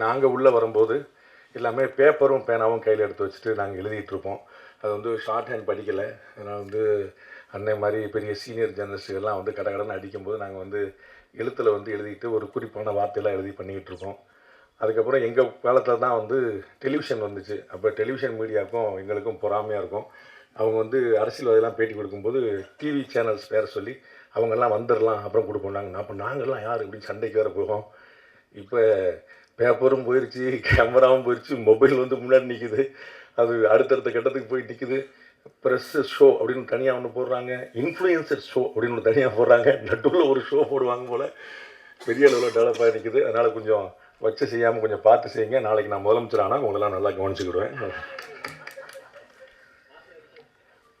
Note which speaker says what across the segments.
Speaker 1: நாங்கள் உள்ளே வரும்போது எல்லாமே பேப்பரும் பேனாவும் கையில் எடுத்து வச்சுட்டு நாங்கள் எழுதிட்டுருப்போம். அது வந்து ஷார்ட் ஹேண்ட் படிக்கலை. அதனால் வந்து அன்னை மாதிரி பெரிய சீனியர் ஜேர்னலிஸ்ட்டுகள்லாம் வந்து கடகடன்னு அடிக்கும்போது நாங்கள் வந்து எழுத்தில் வந்து எழுதிட்டு ஒரு குறிப்பான வார்த்தையெல்லாம் எழுதி பண்ணிக்கிட்டு இருக்கோம். அதுக்கப்புறம் எங்கள் காலத்தில் தான் வந்து டெலிவிஷன் வந்துச்சு. அப்போ டெலிவிஷன் மீடியாவுக்கும் எங்களுக்கும் பொறாமையாக இருக்கும். அவங்க வந்து அரசியல்வாதியெல்லாம் பேட்டி கொடுக்கும்போது டிவி சேனல்ஸ் பேர சொல்லி அவங்கெல்லாம் வந்துடலாம் அப்புறம் கொடுப்போம். அப்போ நாங்கள்லாம் யார் இப்படின்னு சண்டைக்கு வேறு போவோம். இப்போ பேப்பரும் போயிடுச்சு, கேமராவும் போயிடுச்சு, மொபைல் வந்து முன்னாடி நிற்குது. அது அடுத்தடுத்த கட்டத்துக்கு போய் நிற்குது. ப்ரெஸ்ஸு ஷோ அப்படின்னு தனியாக ஒன்று போடுறாங்க, இன்ஃப்ளூயன்சர் ஷோ அப்படின்னு ஒன்று தனியாக போடுறாங்க, நடுவில் ஒரு ஷோ போடுவாங்க போல். பெரிய அளவில் டெவலப் ஆகி நிற்குது. அதனால் கொஞ்சம் வச்சு செய்யாமல் கொஞ்சம் பார்த்து செய்யுங்க. நாளைக்கு நான் முதலமைச்சர் ஆனால் உங்களெல்லாம் நல்லா கவனிச்சுக்கிடுவேன்.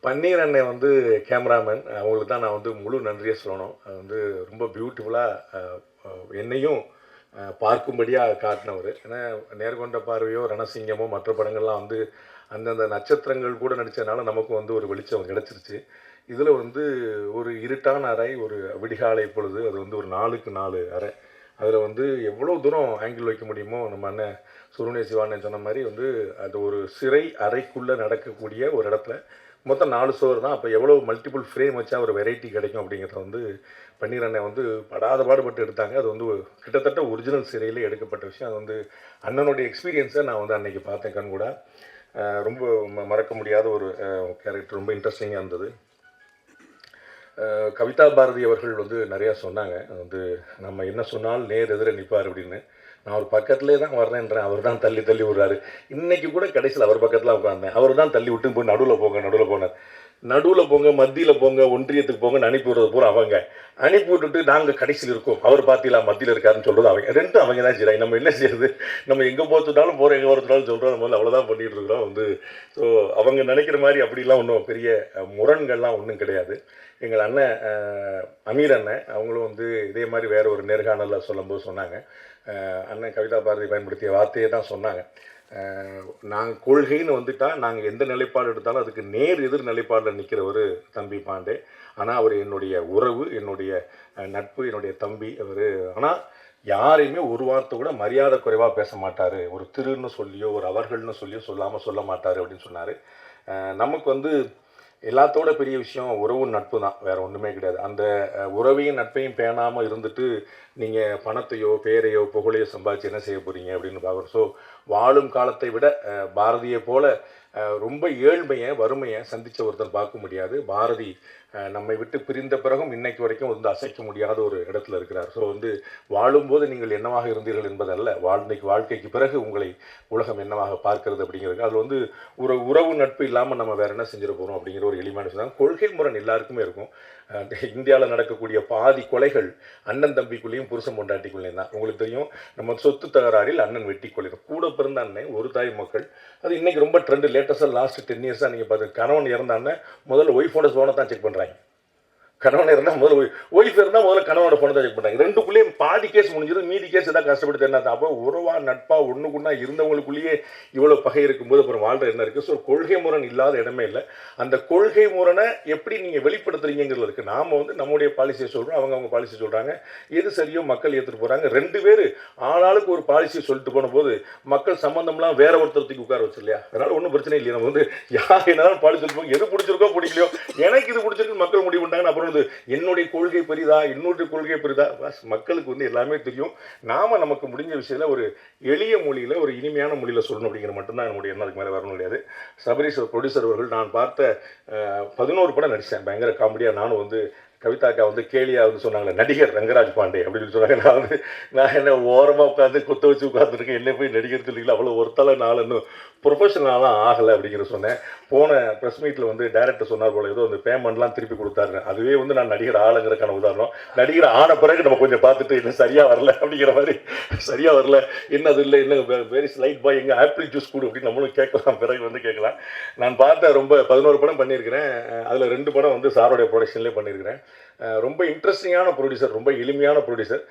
Speaker 1: பன்னீர் அண்ணன் வந்து கேமராமேன், அவங்களுக்கு தான் நான் வந்து முழு நன்றியை சொல்லணும். அது வந்து ரொம்ப பியூட்டிஃபுல்லாக என்னையும் பார்க்கும்படியாக காட்டினவர். ஏன்னா நேர்கொண்ட பார்வையோ ரணசிங்கமோ மற்ற படங்கள்லாம் வந்து அந்தந்த நட்சத்திரங்கள் கூட நடித்ததுனால நமக்கு வந்து ஒரு வெளிச்சம் கிடச்சிருச்சு. இதில் வந்து ஒரு இருட்டான அறை, ஒரு விடிகாலை பொழுது, அது வந்து ஒரு 4க்கு 4 அறை. அதில் வந்து எவ்வளோ தூரம் ஆங்கிள் வைக்க முடியுமோ நம்ம அண்ணன் சுருணை சிவானன் சொன்ன மாதிரி வந்து அது ஒரு சிறை அறைக்குள்ளே நடக்கக்கூடிய ஒரு இடத்துல மொத்தம் 4 சோறு தான். அப்போ எவ்வளோ மல்டிபிள் ஃப்ரேம் வச்சா ஒரு வெரைட்டி கிடைக்கும் அப்படிங்கிறத வந்து பன்னீர் அண்ணன் வந்து படாத பாடுபட்டு எடுத்தாங்க. அது வந்து கிட்டத்தட்ட ஒரிஜினல் சிறையில் எடுக்கப்பட்ட விஷயம். அது வந்து அண்ணனுடைய எக்ஸ்பீரியன்ஸை நான் வந்து அன்றைக்கி பார்த்தேன் கண்கூட. ரொம்ப மறக்க முடியாத ஒரு கேரக்டர், ரொம்ப இன்ட்ரெஸ்டிங்காக இருந்தது. கவிதா பாரதி அவர்கள் வந்து நிறையா சொன்னாங்க. வந்து நம்ம என்ன சொன்னாலும் நேர் எதிர நிற்பார் அப்படின்னு. நான் அவர் பக்கத்துலேயே தான் வர்றேன்றேன், அவர் தான் தள்ளி தள்ளி விடுறாரு. இன்றைக்கி கூட கடைசியில் அவர் பக்கத்தில் உட்காந்தேன், அவர் தான் தள்ளி விட்டு போய் நடுவில் போனார். நடுவில் போங்க, மத்தியில் போங்க, ஒன்றியத்துக்கு போங்கன்னு அனுப்பி விடுறது பூரா அவங்க. அனுப்பி விட்டுட்டு நாங்கள் கடைசியில் இருக்கோம், அவர் பார்த்தீங்களா மத்தியில் இருக்காருன்னு சொல்கிறது அவங்க. ரெண்டும் அவங்க தான் செய்கிறாங்க. நம்ம என்ன செய்யறது? நம்ம எங்கே போச்சுட்டாலும் போகிறோம், எங்கே போகிறதுனாலும் சொல்கிறோம். நம்ம வந்து அவ்வளோதான் பண்ணிகிட்டு இருக்கிறோம் வந்து. ஸோ அவங்க நினைக்கிற மாதிரி அப்படிலாம் ஒன்றும் பெரிய முரண்கள்லாம் ஒன்றும் கிடையாது. எங்கள் அண்ணன் அமீர் அண்ணன் அவங்களும் வந்து இதே மாதிரி வேறு ஒரு நேர்காணலில் சொல்லும்போது சொன்னாங்க, அண்ணன் கவிதா பாரதி பயன்படுத்திய வார்த்தையை தான் சொன்னாங்க. நாங்கள் கொள்கைன்னு வந்துட்டால் நாங்கள் எந்த நிலைப்பாடு எடுத்தாலும் அதுக்கு நேர் எதிர் நிலைப்பாடில் நிற்கிற ஒரு தம்பி பாண்டே. ஆனால் அவர் என்னுடைய உறவு, என்னுடைய நட்பு, என்னுடைய தம்பி அவர். ஆனால் யாரையுமே ஒரு வார்த்தை கூட மரியாதை குறைவாக பேச மாட்டார். ஒரு திருன்னு சொல்லியோ ஒரு அவர்கள்னு சொல்லியோ சொல்ல மாட்டார் அப்படின்னு சொன்னார். நமக்கு வந்து எல்லாத்தோட பெரிய விஷயம் உறவு நட்பு தான், வேறு ஒன்றுமே கிடையாது. அந்த உறவையும் நட்பையும் பேணாமல் இருந்துட்டு நீங்கள் பணத்தையோ பேரையோ புகழையோ சம்பாதிச்சு என்ன செய்ய போகிறீங்க அப்படின்னு பார்க்குறோம். ஸோ வாழும் காலத்தை விட பாரதியை போல் ரொம்ப ஏழ்மையை வறுமையை சந்தித்த ஒருத்தர் பார்க்க முடியாது. பாரதி நம்மை விட்டு பிரிந்த பிறகும் இன்னைக்கு வரைக்கும் வந்து அசைக்க முடியாத ஒரு இடத்துல இருக்கிறார். ஸோ வந்து வாழும்போது நீங்கள் என்னவாக இருந்தீர்கள் என்பதல்ல, வாழ்க்கைக்கு பிறகு உங்களை உலகம் என்னவாக பார்க்கிறது அப்படிங்கிறது. அதில் வந்து ஒரு உறவு நட்பு இல்லாமல் நம்ம வேறு என்ன செஞ்சிட போகிறோம் அப்படிங்கிற ஒரு எளிமையான விஷயம். கொள்கை முரண் எல்லாருக்குமே இருக்கும். இந்தியாவில் நடக்கக்கூடிய பாதி கொலைகள் அண்ணன் தம்பிக்குள்ளேயும் புருஷன் பொண்டாட்டிக்குள்ளேயும் தான். உங்களுக்கு தெரியும், நம்ம சொத்து தகராறில் அண்ணன் வெட்டி கொள்ளிடும். கூட பிறந்த அண்ணன் ஒரு தாய் மக்கள். அது இன்றைக்கி ரொம்ப ட்ரெண்டு. லேட்டஸ்ட்டாக லாஸ்ட் 10 இயர்ஸாக நீங்கள் பார்த்து கணவன் இறந்த அண்ணன் முதல்ல ஒய்ஃபோட ஃபோனை தான் செக் பண்ணுறாங்க. கணவன் இருந்தால் முதல்ல ஒய்ஃப் இருந்தால் முதல்ல கணவனோட ஃபோனை தான் செக் பண்ணுறாங்க. ரெண்டுக்குள்ளேயும் பாதி கேஸ் முடிஞ்சது, மீதி கேஸ் தான் கஷ்டப்பட்டு என்ன. அப்போ உறவா நட்பா ஒன்றுக்குன்னா இருந்தவங்களுக்குள்ளேயே இவ்வளோ பகை இருக்கும்போது அப்புறம் வாழ்கிற என்ன இருக்குது? ஸோ கொள்கை முரண் இல்லாத இடமே இல்லை. அந்த கொள்கை முரணை எப்படி நீங்கள் வெளிப்படுத்துறீங்கிறது இருக்குது. நாம் வந்து நம்முடைய பாலிசியை சொல்கிறோம், அவங்க பாலிசி சொல்கிறாங்க. எது சரியோ மக்கள் ஏற்றுட்டு போகிறாங்க. 2 பேர் ஆளாளுக்கு ஒரு பாலிசியை சொல்லிட்டு போன போது மக்கள் சம்மந்தம்லாம் வேற ஒருத்தரத்துக்கு உட்கார வச்சு இல்லையா? அதனால் ஒன்றும் பிரச்சனை இல்லையா? நம்ம வந்து யார் என்னாலும் பாலிசி சொல்லுவோம், எது பிடிச்சிருக்கோ பிடிக்கலையோ, எனக்கு இது பிடிச்சிருக்கு மக்கள் முடிவு பண்ணிட்டாங்கன்னு அப்புறம் என்னுடைய கொள்கை பெரிதா என்னுடைய கொள்கை பெரிதா, மக்களுக்கு வந்து எல்லாமே தெரியும். நாம நமக்கு முடிஞ்ச விஷயத்தில் ஒரு எளிய மொழியில் ஒரு இனிமையான மொழியில் சொல்லணும் அப்படிங்கிற மட்டும்தான் என்னுடைய எண்ணம். அதுக்கு மேலே வரணும் முடியாது. சபரீஷ் ப்ரொடியூசர் அவர்கள், நான் பார்த்த 11 படம் நடித்தேன், பயங்கர காமெடியாக. நானும் வந்து கவிதாக்கா வந்து கேலியாக வந்து சொன்னாங்களே நடிகர் ரங்கராஜ் பாண்டே அப்படின்னு சொன்னாங்க. நான் என்ன ஓரமாக உட்காந்து கொத்த வச்சு உட்காந்துருக்கேன், என்ன போய் நடிகர் சொல்லிங்களா, அவ்வளோ ஒருத்தால நாள் இன்னும் ப்ரொஃபஷனலாலாம் ஆகலை அப்படிங்கிற சொன்னேன். போன ப்ரெஸ் மீட்டில் வந்து டைரக்டர் சொன்னார் போல, ஏதோ அந்த பேமெண்ட்லாம் திருப்பி கொடுத்தாருன்னு. அதுவே வந்து நான் நடிகர் ஆளுங்கிறதுக்கான உதாரணம். நடிகர் ஆன பிறகு நம்ம கொஞ்சம் பார்த்துட்டு என்ன சரியாக வரல அப்படிங்கிற மாதிரி, சரியாக வரல என்ன அது இல்லை, என்ன வெரி ஸ்லைட் பாய், எங்கள் ஆப்பிள் ஜூஸ் கூடு அப்படின்னு நம்மளும் கேட்கலாம், பிறகு வந்து கேட்கலாம். நான் பார்த்த ரொம்ப 11 படம் பண்ணியிருக்கிறேன். அதில் 2 படம் வந்து சாரோடைய ப்ரொடக்ஷன்லேயே பண்ணியிருக்கிறேன். ரொம்ப இன்ட்ரெஸ்டிங்கான ப்ரொடியூசர், ரொம்ப எளிமையான ப்ரொடியூசர்.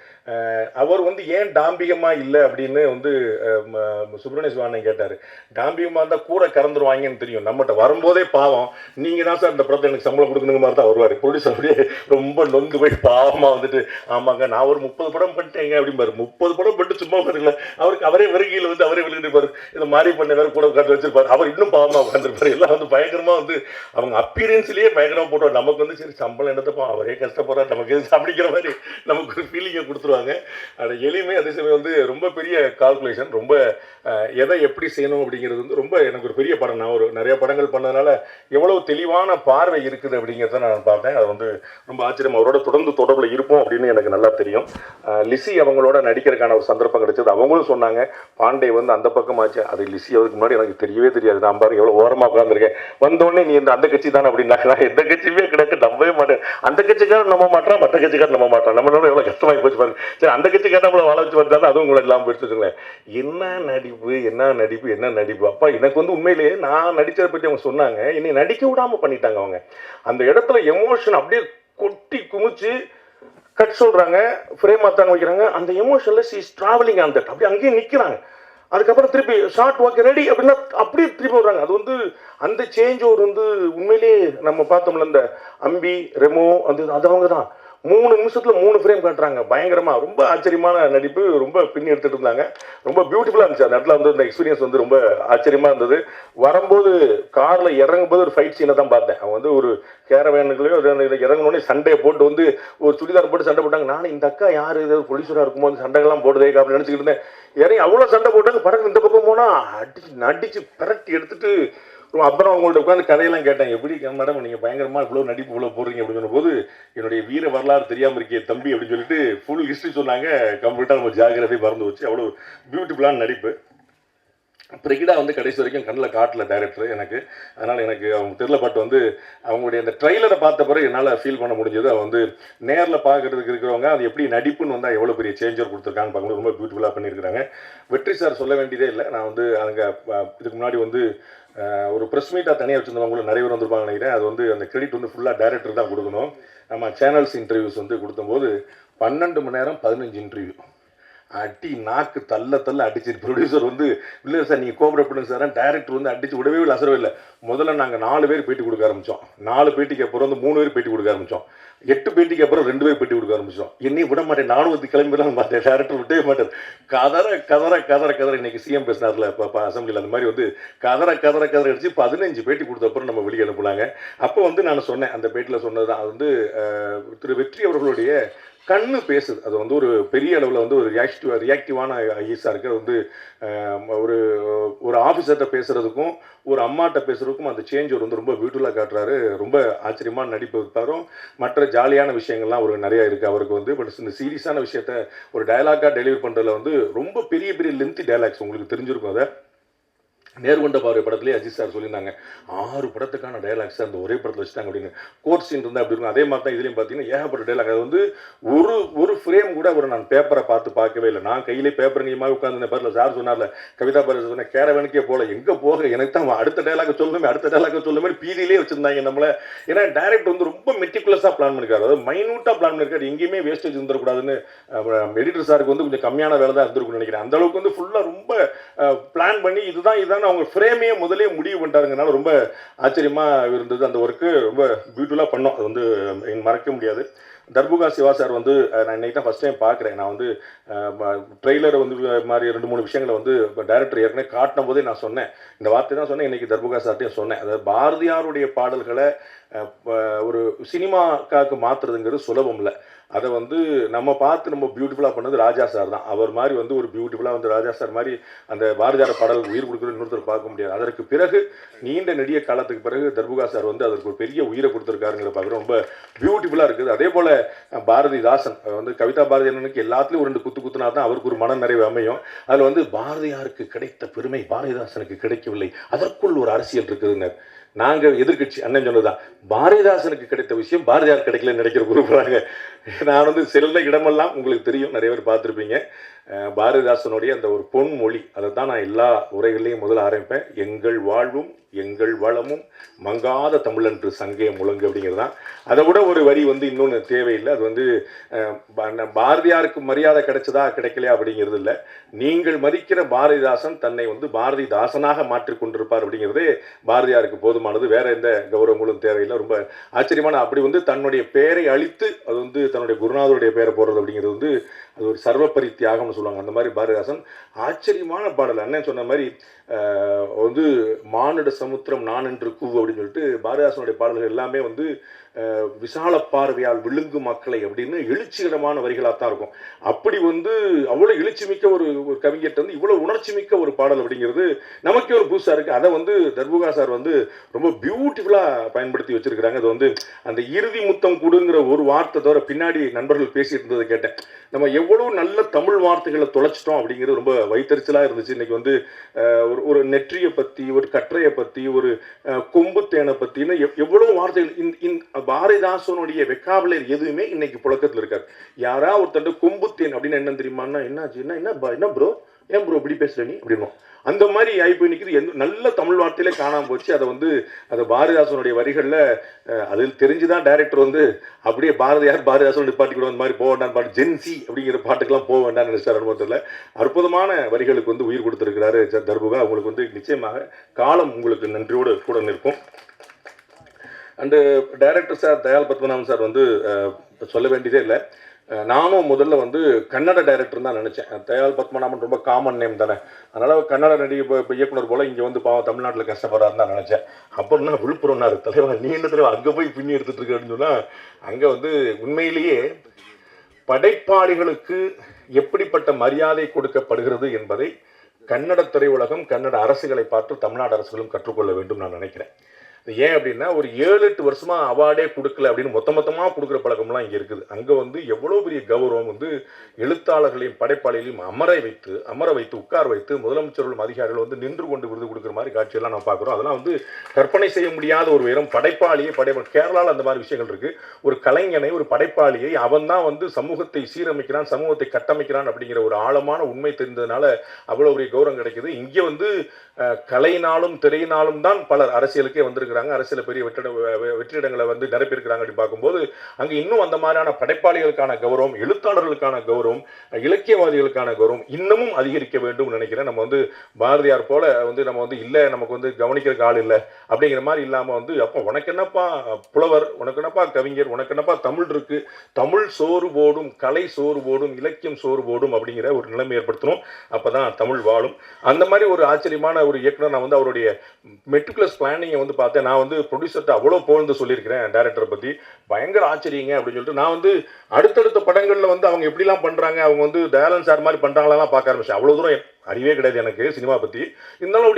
Speaker 1: அவர் வந்து ஏன் டாம்பிகமாக இல்லை அப்படின்னு வந்து சுப்ரமணிய சிவானன் கேட்டார். காம்பியமாக இருந்தால் கூட கறந்துருவாங்கன்னு தெரியும். நம்மகிட்ட வரும்போதே பாவம், நீங்கள் தான் சார் இந்த படத்தை எனக்கு சம்பளம் கொடுக்கணுங்க மாதிரி தான் வருவார். ப்ரொடியூசருடைய ரொம்ப நொந்து போய் பாவமாக வந்துட்டு, ஆமாங்க நான் ஒரு 30 படம் பண்ணிட்டேங்க அப்படிம்பாரு. 30 படம் பண்ணிட்டு சும்மா பாருங்கள, அவருக்கு அவரே வருகையில் வந்து அவரே விழுந்துருப்பாரு. இந்த மாதிரி பண்ண வேறு கூட உட்காந்து வச்சிருப்பாரு. அவர் இன்னும் பாவமாக உட்காந்துருப்பாரு. எல்லாம் வந்து பயங்கரமாக வந்து அவங்க அப்பீரியன்ஸ்லேயே பயங்கரமாக போட்டுவார். நமக்கு வந்து சரி சம்பளம் எடுத்தப்போ அவரே கஷ்டப்படுறாரு, நமக்கு எது அப்படிங்கிற மாதிரி நமக்கு ஒரு ஃபீலிங்கை கொடுத்துருவாங்க. அது எளிமை, அதே சமயம் வந்து ரொம்ப பெரிய கால்குலேஷன், ரொம்ப எதை எப்படி செய்யணும் அப்படிங்கிறது வந்து ரொம்ப எனக்கு ஒரு பெரிய படம். நான் ஒரு நிறைய படங்கள் பண்ணதுனால எவ்வளவு தெளிவான பார்வை இருக்குது அப்படிங்கிறத நான் பார்த்தேன். அது வந்து ரொம்ப ஆச்சரியம். அவரோட தொடர்ந்து தொடர்பில் இருப்போம் அப்படின்னு எனக்கு நல்லா தெரியும். லிசி அவங்களோட நடிக்கிறதுக்கான ஒரு சந்தர்ப்பம் கிடைச்சது. அவங்களும் சொன்னாங்க பாண்டே வந்து அந்த பக்கம் ஆச்சு. அது லிசி அவருக்கு முன்னாடி எனக்கு தெரியவே தெரியாது. நான் பாருங்க எவ்வளோ ஓரமாக உட்காந்துருக்கேன். வந்தோடனே நீ இந்த அந்த கட்சி தானே அப்படின்னாங்க. நான் எந்த கட்சியுமே கிடக்கு நம்பவே மாட்டேன். அந்த கட்சிக்காரன் நம்ப மாட்டான், மற்ற கட்சிக்காரன் நம்ப மாட்டான். நம்மளோட எவ்வளோ கஷ்டமாகி போச்சு பாருங்க. சரி அந்த கட்சிக்காரன் நம்மளை வாழ வச்சு வந்தாலும் அதுவும் கூட இல்லாமல் போயிடுச்சுங்களேன். என்ன நடிப்பு, என்ன நடிப்பு, என்ன நடிப்பு. அப்பா எனக்கு வந்து உண்மையிலேயே நான் நடிச்சதை பற்றி அவங்க சொன்னாங்க, என்னை நடிக்க விடாமல் பண்ணிட்டாங்க அவங்க. அந்த இடத்துல எமோஷன் அப்படியே கொட்டி குமிச்சு கட் சொல்கிறாங்க, ஃப்ரேம் மாற்றாங்க வைக்கிறாங்க. அந்த எமோஷனில் she is travelling on that, அப்படியே அங்கேயே நிற்கிறாங்க. அதுக்கப்புறம் திருப்பி ஷார்ட் ஓகே ரெடி அப்படின்னா அப்படியே திருப்பி வர்றாங்க. அது வந்து அந்த சேஞ்ச் ஓவர் வந்து உண்மையிலேயே நம்ம பார்த்தோம்ல, இந்த அம்பி ரெமோ அந்த அது அவங்க தான் 3 நிமிஷத்துல 3 ஃப்ரேம் காட்டுறாங்க. பயங்கரமா ரொம்ப ஆச்சரியமான நடிப்பு. ரொம்ப பின்னி எடுத்துட்டு இருந்தாங்க. ரொம்ப பியூட்டிஃபுல்லா இருந்துச்சு. அந்த இடத்துல வந்து இந்த எக்ஸ்பீரியன்ஸ் வந்து ரொம்ப ஆச்சரியமா இருந்தது. வரும்போது கார்ல இறங்கும் போது ஒரு ஃபைட் சீனை தான் பார்த்தேன். அவங்க வந்து ஒரு கேரவேனுக்குள்ளேயோ இறங்கணுன்னே சண்டையை போட்டு வந்து ஒரு சுடிதார் போட்டு சண்டை போட்டாங்க. நானும் இந்த அக்கா யாரு, ஏதாவது போலீஸராக இருக்கும்போது சண்டைகள்லாம் போடுதே அப்படின்னு நினச்சிக்கிட்டு இருந்தேன். இறங்கி அவ்வளோ சண்டை போட்டாங்க. படகு இந்த பக்கம் போனால் நடிச்சு பிரட்டி எடுத்துட்டு அப்புறம் அவங்கள்ட்ட உட்காந்து கதையெல்லாம் கேட்டேன். எப்படி மேடம் நீங்கள் பயங்கரமாக இவ்வளோ நடிப்பு இவ்வளோ போடுறீங்க அப்படின்னு சொன்னபோது, என்னுடைய வீர வரலாறு தெரியாமல் இருக்கே தம்பி அப்படின்னு சொல்லிட்டு ஃபுல் ஹிஸ்ட்ரி சொன்னாங்க. கம்ப்ளீட்டாக நம்ம ஜாகிரதை மறந்து வச்சு அவ்வளோ பியூட்டிஃபுல்லான நடிப்பு. பிரெகிடா வந்து கடைசி வரைக்கும் கண்ணில் காட்டல டைரக்டர் எனக்கு. அதனால் எனக்கு அவங்க தெரியல. பட் வந்து அவங்களுடைய அந்த ட்ரெய்லரை பார்த்த பிறகு என்னால் ஃபீல் பண்ண முடிஞ்சது. அவன் வந்து நேரில் பார்க்கறதுக்கு இருக்கிறவங்க அது எப்படி நடிப்புன்னு வந்தால் எவ்வளோ பெரிய சேஞ்சர் கொடுத்துருக்கான்னு பார்க்கும்போது ரொம்ப பியூட்டிஃபுல்லாக பண்ணியிருக்கிறாங்க. வெற்றி சார் சொல்ல வேண்டியதே இல்லை. நான் வந்து அங்கே இதுக்கு முன்னாடி வந்து ஒரு ப்ரெஸ் மீட்டாக தனியாக வச்சுருந்தவங்களும் நிறைய பேர் வந்திருப்பாங்க நினைக்கிறேன். அது வந்து அந்த கிரெடிட் வந்து ஃபுல்லாக டைரக்டர் தான் கொடுக்கணும். நம்ம சேனல்ஸ் இன்டர்வியூஸ் வந்து கொடுக்கும்போது 12 மணி நேரம் 15 இன்டர்வியூ அடி நாக்கு தள்ள அடிச்சு. ப்ரொடியூசர் வந்து இல்லை சார் நீங்கள் கோஆப்ரேட் பண்ணுங்க சார். டைரக்டர் வந்து அடிச்சு விடவே இல்லை, அசரவே இல்லை. முதல்ல நாங்கள் 4 பேர் பேட்டி கொடுக்க ஆரம்பித்தோம். 4 பேட்டிக்கு அப்புறம் வந்து 3 பேர் பேட்டி கொடுக்க ஆரம்பித்தோம். 8 பேட்டிக்கு அப்புறம் 2 பேர் பேட்டி கொடுக்க ஆரம்பித்தோம். என்னையும் விட மாட்டேன், நானும் வந்து கிளம்பிடலாம் பார்த்தேன். டேரக்டர் விட்டவே மாட்டேன். கதற இன்னைக்கு சிஎம் பேசினார்ல இப்போ அசம்பிளியில், அந்த மாதிரி வந்து கதற அடிச்சு 15 பேட்டி கொடுத்த அப்புறம் நம்ம வெளியே அனுப்புனாங்க. அப்போ வந்து நான் சொன்னேன், அந்த பேட்டியில் சொன்னது தான், அது வந்து திரு வெற்றி அவர்களுடைய கண்ணு பேசுது. அது வந்து ஒரு பெரிய அளவில் வந்து ஒரு ரியாக்டிவான ஈஸாக இருக்குது. அது வந்து ஒரு ஆஃபீஸர்கிட்ட பேசுகிறதுக்கும் ஒரு அம்மாட்ட பேசுகிறதுக்கும் அந்த சேஞ்ச் ஒரு வந்து ரொம்ப பியூட்டிஃபுல்லாக காட்டுறாரு. ரொம்ப ஆச்சரியமான நடிப்பு வைப்பாரும். மற்ற ஜாலியான விஷயங்கள்லாம் அவருக்கு நிறையா இருக்குது அவருக்கு வந்து. பட் இந்த சீரியஸான விஷயத்த ஒரு டயலாக்காக டெலிவரி பண்ணுறதுல வந்து ரொம்ப பெரிய லென்த்தி டயலாக்ஸ் உங்களுக்கு தெரிஞ்சிருக்கும். அதை நேர்கொண்ட பார்வை படத்துலேயே அஜித் சார் சொல்லியிருந்தாங்க, 6 படத்துக்கான டைலாக்ஸ் அந்த ஒரே படத்தில் வச்சுட்டாங்க அப்படின்னு. கோர்ட் சீன் இருந்தால் அப்படி இருக்கும். அதே மாதிரி தான் இதுலேயும் பார்த்தீங்கன்னா ஏகப்பட்ட டைலாக். அது வந்து ஒரு ஃப்ரேம் கூட நான் பேப்பரை பார்க்கவே இல்லை. நான் கையிலே பேப்பர் நீமாக உட்காந்து பாரில் சார் சொன்னார்ல, கவிதா பாரதி சொன்னேன், கேரவனுக்கே போல எங்கே போக எனக்கு தான் அடுத்த டைலாக சொல்லுமே பீதியிலே வச்சுருந்தாங்க நம்மளை. ஏன்னா டைரக்டர் வந்து ரொம்ப மெட்டிகுலஸாக பிளான் பண்ணியிருக்காரு. அதாவது மைனூட்டாக பிளான் பண்ணியிருக்காரு. எங்கேயுமே வேஸ்டேஜ் இருந்துடக்கூடாதுன்னு எடிட்டர் சாருக்கு வந்து கொஞ்சம் கம்மியான வேலை தான் இருந்திருக்குன்னு நினைக்கிறேன். அந்த அளவுக்கு வந்து ஃபுல்லாக ரொம்ப பிளான் பண்ணி இதுதான் அவங்க ஃப்ரேமே முதலே முடிவு பண்ணிட்டாருங்கனால ரொம்ப ஆச்சரியமாக இருந்தது. அந்த ஒர்க்கு ரொம்ப பியூட்டிஃபுல்லாக பண்ணோம். அது வந்து மறக்க முடியாது. தர்புகா சிவா சார் வந்து நான் இன்றைக்கி தான் ஃபஸ்ட் டைம் பார்க்குறேன். நான் வந்து ட்ரெய்லரை வந்து மாதிரி 2-3 விஷயங்களை வந்து இப்போ டைரக்டர் ஏற்கனவே காட்டின போதே நான் சொன்னேன், இந்த வார்த்தை தான் சொன்னேன். இன்றைக்கி தர்புகா சார்ட்டையும் சொன்னேன். அதாவது பாரதியாருடைய பாடல்களை ஒரு சினிமாக்காக்கு மாற்றுறதுங்கிறது சுலபம் இல்லை. அதை வந்து நம்ம பார்த்து நம்ம பியூட்டிஃபுல்லாக பண்ணது ராஜா சார் தான். அவர் மாதிரி வந்து ஒரு பியூட்டிஃபுல்லாக வந்து ராஜா சார் மாதிரி அந்த பாரதியார் பாடலுக்கு உயிர் கொடுக்குறது இன்னொருத்தர் பார்க்க முடியாது. அதற்கு பிறகு நீண்ட நெடிய காலத்துக்கு பிறகு தர்புகா சார் வந்து அதற்கு ஒரு பெரிய உயிரை கொடுத்துருக்காருங்கிற பார்க்குறோம். ரொம்ப பியூட்டிஃபுல்லாக இருக்குது. அதே போல் பாரதிதாசன் வந்து கவிதா பாரதி அண்ணனுக்கு எல்லாத்துலேயும் 2 குத்துனா தான் அவருக்கு ஒரு மன நிறைவு அமையும். அதில் வந்து பாரதியாருக்கு கிடைத்த பெருமை பாரதிதாசனுக்கு கிடைக்கவில்லை, அதற்குள் ஒரு அரசியல் இருக்குதுங்க. நாங்கள் எதிர்கட்சி அண்ணன் சொன்னதுதான், பாரதிதாசனுக்கு கிடைத்த விஷயம் பாரதியார் கிடைக்கலன்னு நினைக்கிற குரூப்றாங்க. நான் வந்து செல்ல இடமெல்லாம் உங்களுக்கு தெரியும், நிறைய பேர் பார்த்துருப்பீங்க. பாரதிதாசனுடைய அந்த ஒரு பொன்மொழி, அதை தான் நான் எல்லா உரைகள்லையும் முதல்ல ஆரம்பிப்பேன். எங்கள் வாழ்வும் எங்கள் வளமும் மங்காத தமிழன்று சங்கே முழங்கு அப்படிங்கிறது தான். அதை விட ஒரு வரி இன்னொன்று தேவையில்லை. அது பாரதியாருக்கு மரியாதை கிடைச்சதா கிடைக்கலையா அப்படிங்கிறது இல்லை. நீங்கள் மதிக்கிற பாரதிதாசன் தன்னை பாரதிதாசனாக மாற்றிக்கொண்டிருப்பார் அப்படிங்கிறது பாரதியாருக்கு போதுமானது. வேற எந்த கௌரவங்களும் தேவையில்லை. ரொம்ப ஆச்சரியமான அப்படி தன்னுடைய பெயரை அழித்து அது தன்னுடைய குருநாதருடைய பெயரை போடுறது அப்படிங்கிறது அது ஒரு சர்வப்பரி தியாகம்னு சொல்லுவாங்க. அந்த மாதிரி பாரதிதாசன் ஆச்சரியமான பாடல். அண்ணன் சொன்ன மாதிரி மானுட சமுத்திரம் நான் என்று கூவு அப்படின்னு சொல்லிட்டு பாரதிதாசனுடைய பாடல்கள் எல்லாமே விசால பார்வையால் விழுங்கு மக்களை அப்படின்னு எழுச்சிகரமான வரிகளாக தான் இருக்கும். அப்படி அவ்வளோ எழுச்சி மிக்க ஒரு கவிஞர்கிட்ட இவ்வளோ உணர்ச்சி மிக்க ஒரு பாடல் அப்படிங்கிறது நமக்கே ஒரு புதுசாக இருக்குது. அதை தர்புகா சார் ரொம்ப பியூட்டிஃபுல்லாக பயன்படுத்தி வச்சிருக்கிறாங்க. அது அந்த இறுதி முத்தம் கொடுங்கிற ஒரு வார்த்தை தவிர பின்னாடி நண்பர்கள் பேசிட்டு இருந்ததை கேட்டேன். நம்ம எவ்வளோ நல்ல தமிழ் வார்த்தைகளை தொலைச்சிட்டோம் அப்படிங்கிறது ரொம்ப வைத்தறிச்சலாக இருந்துச்சு. இன்னைக்கு ஒரு நெற்றியை பற்றி, ஒரு கற்றையை பற்றி, ஒரு கொம்பு தேனை பற்றின்னு எவ்வளோ வார்த்தைகள் பாரதிதாசனுடைய வெக்காபுலரி எதுவுமே இன்னைக்கு புழக்கத்தில் இருக்காது. யாரா ஒருத்தர் கொம்புத்தேன் அப்படின்னு என்ன தெரியுமான்னா, என்னாச்சு, என்ன ப்ரோ, ஏன் ப்ரோ இப்படி பேசுற நீ அப்படின்னும். அந்த மாதிரி ஆகி போய் நிற்கிது. நல்ல தமிழ் வார்த்தையிலே காணாமல் போச்சு. அதை பாரதிதாசனுடைய வரிகளில் அதில் தெரிஞ்சுதான் டைரக்டர் அப்படியே பாரதிதாசன் நிப்பாட்டிக்கூட அந்த மாதிரி போக வேண்டாம் பாட்டு, ஜென்சி அப்படிங்கிற பாட்டுக்கெல்லாம் போக வேண்டாம்னு நினைச்சார். அனுபவத்தில் அற்புதமான வரிகளுக்கு உயிர் கொடுத்துருக்கிறாரு தர்புகா. உங்களுக்கு நிச்சயமாக காலம் உங்களுக்கு நன்றியோடு கூட நிற்கும். And director sir Dayal Padmanabhan sir சொல்ல வேண்டியதே இல்லை. நானும் முதல்ல கன்னட டைரக்டர் தான் நினச்சேன். தயாள் பத்மநாபன் ரொம்ப காமன் நேம் தானே, அதனால் கன்னட நடிகை இயக்குனர் போல் இங்கே பாவம் தமிழ்நாட்டில் கஷ்டப்படுறாருன்னு தான் நினச்சேன். அப்புறம் தான் விழுப்புரம்னாரு தலைவர், நீ என்ன தலைவர் அங்கே போய் பின்னி எடுத்துகிட்டு இருக்கு அப்படின்னு சொன்னால், அங்கே உண்மையிலேயே படைப்பாளிகளுக்கு எப்படிப்பட்ட மரியாதை கொடுக்கப்படுகிறது என்பதை கன்னட திரையுலகம், கன்னட அரசுகளை பார்த்து தமிழ்நாடு அரசுகளும் கற்றுக்கொள்ள வேண்டும் நான் நினைக்கிறேன். ஏன் அப்படின்னா, ஒரு 7-8 வருஷமா அவார்டே கொடுக்கல அப்படின்னு மொத்தமாக கொடுக்குற பழக்கம்லாம் இங்கே இருக்குது. அங்கே எவ்வளோ பெரிய கௌரவம் எழுத்தாளர்களையும் படைப்பாளிகளையும் அமர வைத்து உட்கார வைத்து முதலமைச்சர்களும் அதிகாரிகள் நின்று கொண்டு விருது கொடுக்குற மாதிரி காட்சியெல்லாம் நம்ம பார்க்குறோம். அதெல்லாம் கற்பனை செய்ய முடியாத ஒரு உயரம். கேரளாவில் அந்த மாதிரி விஷயங்கள் இருக்குது. ஒரு கலைஞனை, ஒரு படைப்பாளியை அவன் தான் சமூகத்தை சீரமைக்கிறான், சமூகத்தை கட்டமைக்கிறான் அப்படிங்கிற ஒரு ஆழமான உண்மை தெரிந்ததுனால அவ்வளோ பெரிய கௌரவம் கிடைக்குது. இங்கே கலையினாலும் திரையினாலும் தான் பலர் அரசியலுக்கே வந்திருக்கிறாங்க. அரசியல் பெரிய வெற்றிடங்களை நிரப்பியிருக்கிறாங்க. அப்படி பார்க்கும்போது அங்கே இன்னும் அந்த மாதிரியான படைப்பாளிகளுக்கான கௌரவம், எழுத்தாளர்களுக்கான கௌரவம், இலக்கியவாதிகளுக்கான கௌரவம் இன்னமும் அதிகரிக்க வேண்டும் நினைக்கிறேன். நம்ம பாரதியார் போல நம்ம இல்லை, நமக்கு கவனிக்கிறதுக்கு ஆள் இல்லை அப்படிங்கிற மாதிரி இல்லாமல் அப்போ உனக்கு என்னப்பா புலவர், உனக்கு என்னப்பா கவிஞர், உனக்கு என்னப்பா தமிழ் இருக்கு, தமிழ் சோறு போடும், கலை சோறு போடும், இலக்கியம் சோறு போடும் அப்படிங்கிற ஒரு நிலைமை ஏற்படுத்தணும். அப்பதான் தமிழ் வாழும். அந்த மாதிரி ஒரு ஆச்சரியமான ஒரு இயக்குனர். நான் அவருடைய மெட்ரிகுலஸ் பிளானிங்கை பார்த்தேன். நான் ப்ரொடியூசர்கிட்ட அவ்வளோ புகழ்ந்து சொல்லியிருக்கிறேன் டைரக்டரை பற்றி. பயங்கர ஆச்சரியங்க அப்படின்னு சொல்லிட்டு நான் அடுத்தடுத்த படங்களில் அவங்க எப்படிலாம் பண்ணுறாங்க, அவங்க தயாளன் சார் மாதிரி பண்ணுறாங்களாம் பார்க்க ஆரம்பிச்சேன். அவ்வளோ தூரம் அறிவே கிடையாது எனக்கு சினிமா பற்றி. இருந்தாலும்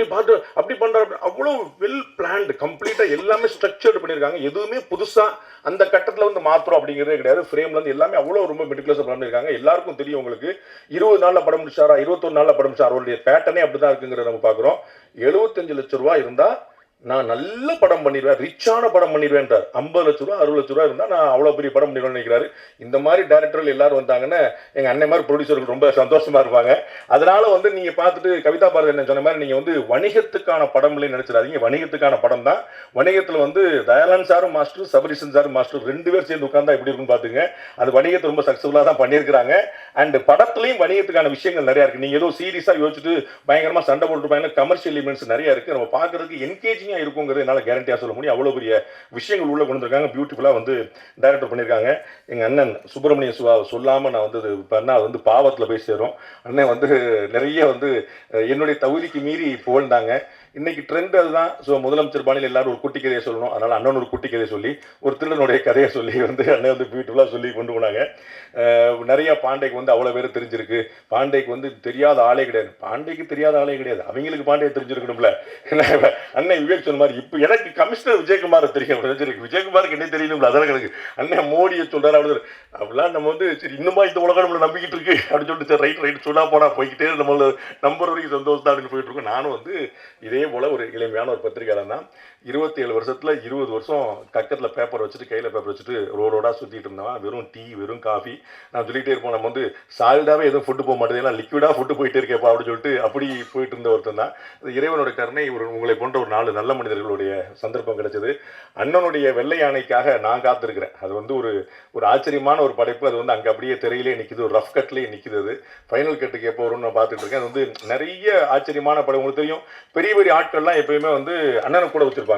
Speaker 1: அப்படி பண்ணுற அவ்வளோ வெல் பிளான்டு, கம்ப்ளீட்டாக எல்லாமே ஸ்ட்ரக்சர்டு பண்ணியிருக்காங்க. எதுவுமே புதுசாக அந்த கட்டத்தில் மாத்திரம் அப்படிங்கிறதே கிடையாது. ஃப்ரேம்லேருந்து எல்லாமே அவ்வளோ ரொம்ப மெட்டிகுலஸாக பண்ணியிருக்காங்க. எல்லாருக்கும் தெரியும். உங்களுக்கு 20 நாளில் படம் முடிச்சாரா, 21 நாளில் படம் முடிச்சாரா, அவருடைய பேட்டர்னே அப்படி தான் இருக்குங்கிறத நம்ம பார்க்குறோம். 75 லட்சம் ரூபா இருந்தால் நான் நல்ல படம் பண்ணிடுவேன், ரிச்சான படம் பண்ணிடுவேன். 50 லட்ச ரூபா 60 லட்ச ரூபா இருந்தால் நான் அவ்வளோ பெரிய படம் பண்ணிடுவேன்னு நினைக்கிறாரு. இந்த மாதிரி டைரக்டர்கள் எல்லாரும் வந்தாங்கன்னா எங்கள் அண்ணன் மாதிரி ப்ரொடியூசர்கள் ரொம்ப சந்தோஷமா இருப்பாங்க. அதனால நீங்கள் பார்த்துட்டு கவிதா பாரதி என்ன சொன்ன மாதிரி நீங்கள் வணிகத்துக்கான படம் இல்லைன்னு நினைச்சிடாதீங்க. வணிகத்துக்கான படம் தான். வணிகத்தில் தயாளன் சாரும் மாஸ்டர், சபரிசன் சாரும் மாஸ்டர் 2 பேர் சேர்ந்து உட்கார்ந்தா எப்படி இருக்குன்னு பார்த்துங்க. அது வணிகத்தை ரொம்ப சக்ஸஸ்ஃபுல்லாக தான் பண்ணியிருக்கிறாங்க. அண்ட் படத்துலையும் வணிகத்துக்கான விஷயங்கள் நிறையா இருக்குது. நீங்கள் ஏதோ சீரியஸாக யோசிச்சுட்டு பயங்கரமாக சண்டை போட்டுருப்பாங்க. கமர்ஷியல் எலிமெண்ட்ஸ் நிறைய இருக்குது. நம்ம பார்க்கறதுக்கு என்கேஜிங் இருக்குங்கிறது என்னால் கேரண்டியாக சொல்ல முடியும். அவ்வளோ பெரிய விஷயங்கள் உள்ள கொண்டு வந்திருக்காங்க. பியூட்டிஃபுல்லாக டைரக்டர் பண்ணியிருக்காங்க. எங்கள் அண்ணன் சுப்பிரமணிய சிவா சொல்லாமல் நான் பண்ணா பாவத்தில் போய் சேரும். அண்ணன் நிறைய என்னுடைய தகுதிக்கு மீறி புகழ்ந்தாங்க. இன்னைக்கு ட்ரெண்ட் அதுதான். ஸோ முதலமைச்சர் பாணியில் எல்லாரும் ஒரு குட்டி கதையை சொல்லணும். அதனால் அண்ணன் ஒரு குட்டி கதையை சொல்லி, ஒரு திருடனுடைய கதையை சொல்லி அண்ணன் பியூட்டிஃபுல்லாக சொல்லி கொண்டு போனாங்க. நிறைய பாண்டேக்கு அவ்வளோ பேர் தெரிஞ்சிருக்கு. பாண்டேக்கு தெரியாத ஆளே கிடையாது. பாண்டேக்கு தெரியாத ஆளே கிடையாது. அவங்களுக்கு பாண்டே தெரிஞ்சிருக்கணும்ல. அண்ணன் விவேக் சொன்ன மாதிரி இப்போ எனக்கு கமிஷனர் விஜயகுமார் தெரியும், விஜயகுமாருக்கு என்ன தெரியணும்ல. அதெல்லாம் எனக்கு அண்ணன் மோடியை சொல்றாரு. அப்படிலாம் நம்ம சரி இன்னுமா இந்த உலகம் நம்மளை நம்பிக்கிட்டு இருக்கு அப்படின்னு சொல்லிட்டு சரி ரைட் சொன்னா போனா போய்கிட்டே நம்மள நம்பர் வரைக்கும் சந்தோஷம் தான் அப்படின்னு போயிட்டு இருக்கோம். நானும் இதே போல ஒரு எளிமையான ஒரு பத்திரிகையாளர் தான். 27 வருஷத்தில் 20 வருஷம் கக்கத்தில் பேப்பர் வச்சுட்டு கையில் பேப்பர் வச்சுட்டு ரோடோடாக சுற்றிட்டு இருந்தவன். வெறும் டீ வெறும் காஃபி. நான் சொல்லிகிட்டே இருப்போம், நம்ம வந்து சாலிடாகவே எதுவும் ஃபுட்டு போக மாட்டேது, எல்லாம் லிக்விடாக ஃபுட்டு போயிட்டே இருக்கேப்பா அப்படின்னு சொல்லிட்டு அப்படி போயிட்டு இருந்த ஒருத்தன் தான். இறைவனோட கருணை உங்களை போன்ற ஒரு 4 நல்ல மனிதர்களுடைய சந்தர்ப்பம் கிடைச்சது. அண்ணனுடைய வெள்ளை யானைக்காக நான் காத்திருக்கிறேன். அது வந்து ஒரு ஆச்சரியமான ஒரு படைப்பு. அது வந்து அங்கே அப்படியே திரையிலே நிற்கிது, ஒரு ரஃப் கட்லேயே நிற்கிது. அது ஃபைனல் கட்டுக்கு எப்போ வரும்னு நான் பார்த்துட்டு இருக்கேன். அது வந்து நிறைய ஆச்சரியமான படம். உங்களுக்கு தெரியும், பெரிய பெரிய ஆட்கள்லாம் எப்பயுமே வந்து அண்ணனை கூட வச்சுருப்பாங்க.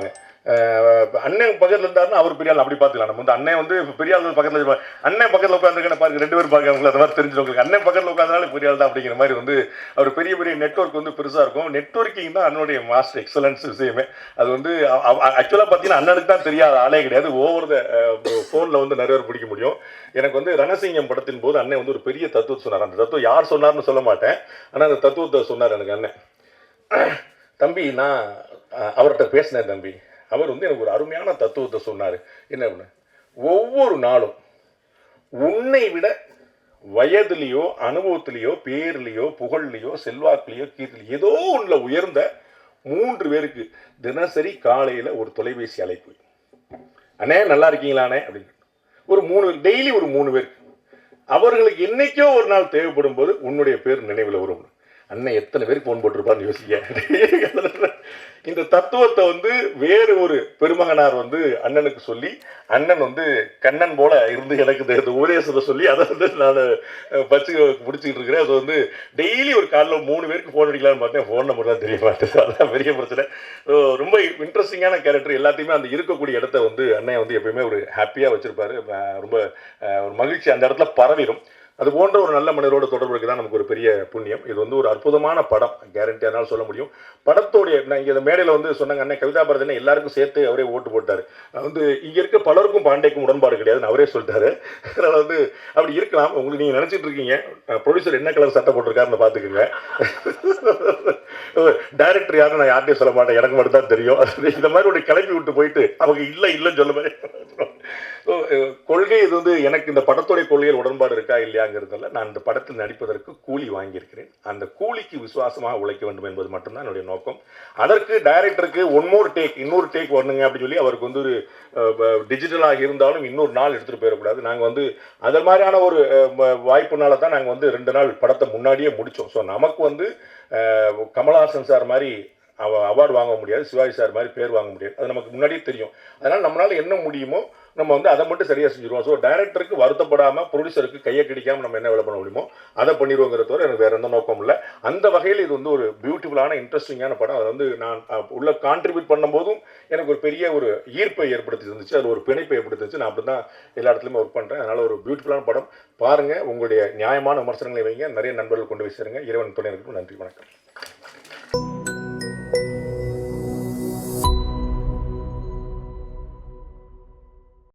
Speaker 1: அண்ணன் பக்கத்தில் இருந்தாருன்னா அவர் பெரிய ஆள் அப்படி பார்த்துக்கலாம். நம்ம வந்து அண்ணன் வந்து பெரிய ஆள் பக்கத்தில் அண்ணன் பக்கத்தில் உட்காந்துருக்கேன் பாருங்க, 2 பேரும் பார்க்க அந்த மாதிரி தெரிஞ்சிருவங்களுக்கு. அண்ணன் பக்கத்தில் உட்காந்தனால பெரிய ஆள் தான் அப்படிங்கிற மாதிரி வந்து அவர் பெரிய பெரிய நெட்வொர்க் வந்து பெருசாக இருக்கும். நெட்வொர்க்கிங் தான் அண்ணனுடைய மாஸ்டர் எக்ஸலன்ஸ் விஷயமே. அது வந்து ஆக்சுவலாக பார்த்தீங்கன்னா அண்ணனுக்கு தான் தெரியாத ஆளே கிடையாது. ஓவர் த ஃபோனில் வந்து நிறைய பேர் பிடிக்க முடியும். எனக்கு வந்து ரணசிங்கம் படத்தின் போது அண்ணன் வந்து ஒரு பெரிய தத்துவத்தை சொன்னார். அந்த தத்துவம் யார் சொன்னார்னு சொல்ல மாட்டேன், ஆனால் அந்த தத்துவத்தை சொன்னார் எனக்கு அண்ணன். தம்பி, நான் அவர்கிட்ட பேசினேன் தம்பி. அவர் வந்து எனக்கு ஒரு அருமையான தத்துவத்தை சொன்னார். என்ன அப்படின்னா, ஒவ்வொரு நாளும் உன்னை விட வயதுலேயோ அனுபவத்திலேயோ பேர்லேயோ புகழ்லையோ செல்வாக்குலையோ கீர்த்திலையோ ஏதோ ஒன்றில் உயர்ந்த 3 பேருக்கு தினசரி காலையில் ஒரு தொலைபேசி அழைப்பு. அண்ணே நல்லா இருக்கீங்களாண்ணே அப்படின்னு ஒரு 3 டெய்லி ஒரு 3 பேருக்கு. அவர்களுக்கு என்னைக்கோ ஒரு நாள் தேவைப்படும் போது உன்னுடைய பேர் நினைவில் வரும். அண்ணன் எத்தனை பேருக்கு ஃபோன் போட்டிருப்பான்னு யோசிக்க. இந்த தத்துவத்தை வந்து வேறு ஒரு பெருமகனார் வந்து அண்ணனுக்கு சொல்லி, அண்ணன் வந்து கண்ணன் போல இருந்து எனக்கு இந்த உபதேசத்தை சொல்லி அதை வந்து நான் பச்சு பிடிச்சிக்கிட்டு இருக்கிறேன். அது வந்து டெய்லி ஒரு காலையில் 3 பேருக்கு ஃபோன் அடிக்கலான்னு பார்த்தேன், ஃபோன் நம்பர் தான் தெரிய மாட்டேது. அதுதான் பெரிய பிரச்சனை. ரொம்ப இன்ட்ரெஸ்டிங்கான கேரக்டர். எல்லாத்தையுமே அந்த இருக்கக்கூடிய இடத்த வந்து அண்ணன் வந்து எப்பயுமே ஒரு ஹாப்பியாக வச்சுருப்பாரு. ரொம்ப ஒரு மகிழ்ச்சி அந்த இடத்துல பரவிடும். அது போன்ற ஒரு நல்ல மனிதரோட தொடர்பு இருக்குது தான் நமக்கு ஒரு பெரிய புண்ணியம். இது வந்து ஒரு அற்புதமான படம், கேரண்டியானாலும் சொல்ல முடியும். படத்தோடைய நான் இங்கே இந்த மேடையில் வந்து சொன்னாங்க, அண்ணன் கவிதா பாரதினா எல்லாருக்கும் சேர்த்து அவரே ஓட்டு போட்டார். வந்து இங்கே இருக்க பலருக்கும் பாண்டேக்கும் உடன்பாடு கிடையாதுன்னு அவரே சொல்லிட்டாரு. அதனால் வந்து அப்படி இருக்கலாம். உங்களுக்கு நீங்கள் நினச்சிட்டு இருக்கீங்க ப்ரொடியூசர் என்ன கலர் சட்டை போட்டிருக்காருன்னு பார்த்துக்குங்க. டைரக்டர் யாரும் நான் யார்ட்டையும் சொல்ல மாட்டேன், எனக்கு மட்டும் தான் தெரியும். இந்த மாதிரி ஒரு கிளப்பி விட்டு போயிட்டு அவங்க இல்லைன்னு சொல்ல மாதிரி கொள்கை. இது வந்து எனக்கு இந்த படத்துடைய கொள்கையில் உடன்பாடு இருக்கா இல்லையாங்கிறதுல நான் இந்த படத்தில் நடிப்பதற்கு கூலி வாங்கியிருக்கிறேன். அந்த கூலிக்கு விசுவாசமாக உழைக்க வேண்டும் என்பது மட்டும்தான் என்னுடைய நோக்கம். அதற்கு டைரக்டருக்கு இன்னொரு டேக் வரணுங்க அப்படின்னு சொல்லி அவருக்கு வந்து ஒரு டிஜிட்டலாக இருந்தாலும் இன்னொரு நாள் எடுத்துகிட்டு போயிடக்கூடாது. நாங்கள் வந்து அது மாதிரியான ஒரு வாய்ப்புனால தான் நாங்கள் வந்து 2 நாள் படத்தை முன்னாடியே முடித்தோம். ஸோ நமக்கு வந்து கமல்ஹாசன் சார் மாதிரி அவார்டு வாங்க முடியாது, சிவாஜி சார் மாதிரி பேர் வாங்க முடியாது. அது நமக்கு முன்னாடியே தெரியும். அதனால் நம்மளால் என்ன முடியுமோ நம்ம வந்து அதை மட்டும் சரியாக செஞ்சுருவோம். ஸோ டைரக்டருக்கு வருத்தப்படாமல், ப்ரொடியூசருக்கு கையை கிடைக்காமல் நம்ம என்ன வேலை பண்ண முடியுமோ அதை பண்ணிடுவோங்கிறத தவிர எனக்கு வேறு எந்த நோக்கம் இல்லை. அந்த வகையில் இது வந்து ஒரு பியூட்டிஃபுல்லான இன்ட்ரெஸ்டிங்கான படம். அதை வந்து நான் உள்ள கான்ட்ரிபியூட் பண்ணும்போதும் எனக்கு ஒரு பெரிய ஒரு ஈர்ப்பை ஏற்படுத்தி இருந்துச்சு, அது ஒரு பிணைப்பை ஏற்படுத்திச்சு. நான் அப்படி தான் எல்லா இடத்துலையுமே ஒர்க் பண்ணுறேன். அதனால் ஒரு பியூட்டிஃபுல்லான படம் பாருங்கள். உங்களுடைய நியாயமான விமர்சனங்களை வைங்க, நிறைய நண்பர்கள் கொண்டு போய் சேருங்க. இறைவன் துணை இருக்கும். நன்றி, வணக்கம்.